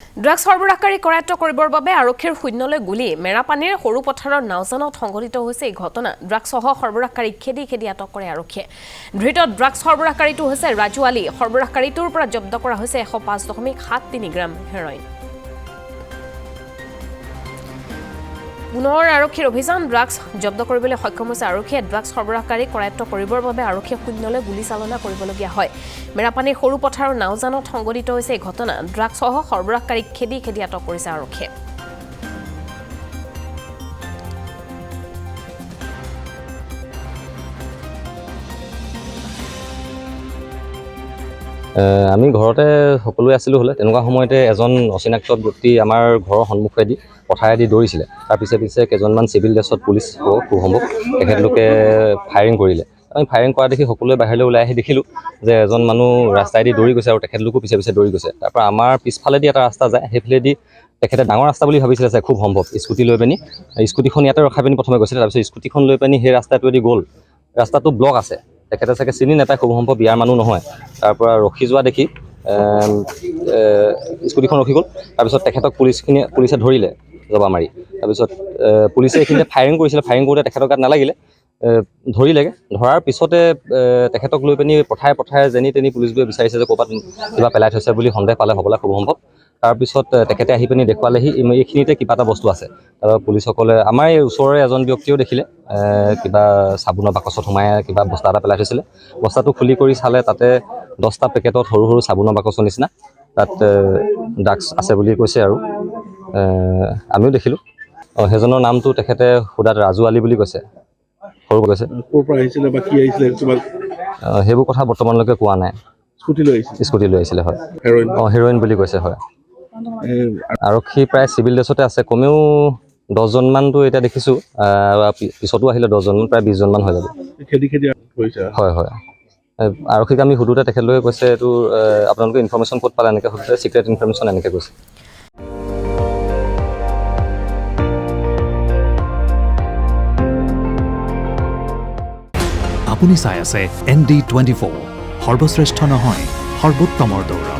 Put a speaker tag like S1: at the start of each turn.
S1: drugs সৰবৰাহকাৰী কৰায়ত্ব কৰিবৰ বাবে আৰক্ষীৰ শূন্যলৈ গুলী মেৰাপানীৰ সৰু পথাৰৰ নাওজানত সংঘটিত হৈছে এই ঘটনা ড্ৰাগছসহ সৰবৰাহকাৰীক খেদি আটক কৰে আৰক্ষীয়ে ধৃত ড্ৰাগছ সৰবৰাহকাৰীটো হৈছে ৰাজু আলী সৰবৰাহকাৰীটোৰ পৰা জব্দ কৰা হৈছে 105.73 গ্ৰাম হেৰইন পুনৰ আৰক্ষীৰ অভিযান ড্ৰাগছ জব্দ কৰিবলৈ সক্ষম হৈছে আৰক্ষীয়ে ড্ৰাগছ সৰবৰাহকাৰী কৰায়ত্ব কৰিবৰ বাবে আৰক্ষীয়ে শূন্যলৈ গুলী চালনা কৰিবলগীয়া হয় মেৰাপানীৰ সৰু পথাৰৰ নাওজানত সংঘটিত হৈছে এই ঘটনা ড্ৰাগছসহ সৰবৰাহকাৰীক খেদি আটক কৰিছে আৰক্ষীয়ে
S2: আমি ঘৰতে সকলোৱে আছিলো হলে তেনেকুৱা সময়তে এজন অচিনাক্ত ব্যক্তি আমাৰ ঘৰৰ সন্মুখেদি পথাৰেদি দৌৰিছিলে তাৰ পিছে কেইজনমান চিভিল ড্ৰেছত পুলিচ খুব সম্ভৱ তেখেতলোকে ফায়াৰিং কৰিলে আমি ফায়াৰিং কৰা দেখি সকলোৱে বাহিৰলৈ ওলাই আহি দেখিলোঁ যে এজন মানুহ ৰাস্তাইদি দৌৰি গৈছে আৰু তেখেতলোকো পিছে দৌৰি গৈছে তাৰপৰা আমাৰ পিছফালেদি এটা ৰাস্তা যায় সেইফালেদি তেখেতে ডাঙৰ ৰাস্তা বুলি ভাবিছিলে যে খুব সম্ভৱ স্কুটি লৈ পিনি স্কুটিখন ইয়াতে ৰখাই পিনি প্ৰথমে গৈছিলে তাৰপিছত স্কুটিখন লৈ পিনি সেই ৰাস্তাটোৱেদি গ'ল ৰাস্তাটো ব্লক আছে তেখেতে চাগে চিনি নাপায় খুব সম্ভৱ ইয়াৰ মানুহ নহয় তাৰ পৰা ৰখি যোৱা দেখি স্কুটিখন ৰখি গ'ল তাৰপিছত তেখেতক পুলিচে ধৰিলে জবা মাৰি তাৰপিছত পুলিচে এইখিনিতে ফায়াৰিং কৰিছিলে ফায়াৰিং কৰোঁতে তেখেতৰ গাত নালাগিলে ধৰিলেগৈ ধৰাৰ পিছতে তেখেতক লৈ পিনি পথাৰে যেনি তেনি পুলিচবোৰে বিচাৰিছে যে ক'ৰবাত কিবা পেলাই থৈছে বুলি সন্দেহ পালে হ'বলৈ খুব সম্ভৱ তাৰপিছত তেখেতে আহি পিনি দেখুৱালেহি এইখিনিতে কিবা এটা বস্তু আছে তাৰপৰা পুলিচসকলে আমাৰ এই ওচৰৰে এজন ব্যক্তিও দেখিলে কিবা চাবোনৰ বাকচত সোমাই কিবা বস্তা এটা পেলাই থৈছিলে বস্তাটো খুলি কৰি চালে তাতে 10টা পেকেটত সৰু চাবোনৰ বাকচৰ নিচিনা তাত ড্ৰাগছ আছে বুলি কৈছে আৰু আমিও দেখিলোঁ সেইজনৰ নামটো তেখেতে সুদাত ৰাজু আলী বুলি কৈছে সৰু কৈছে
S3: ক'ৰ পৰা আহিছিলে বা কি আহিছিলে
S2: সেইবোৰ কথা বৰ্তমানলৈকে কোৱা নাই স্কুটি লৈ আহিছিলে হয় হেৰইন বুলি কৈছে হয় আৰক্ষী প্ৰায় চিভিল ড্ৰেছতে আছে কমেও 10জনমানটো এতিয়া দেখিছোঁ পিছতো আহিলে 10জনমান প্ৰায় 20জনমান হৈ যাব হয় আৰক্ষীক আমি সুধোতে তেখেতলোকে কৈছে এইটো আপোনালোকে ইনফৰ্মেশ্যন ক'ত পালে এনেকৈ সুধোতে ছিক্ৰেট ইনফৰ্মেশ্যন এনেকৈ কৈছে
S4: আপুনি চাই আছে ND24 সৰ্বশ্ৰেষ্ঠ নহয় সৰ্বোত্তমৰ দৌৰ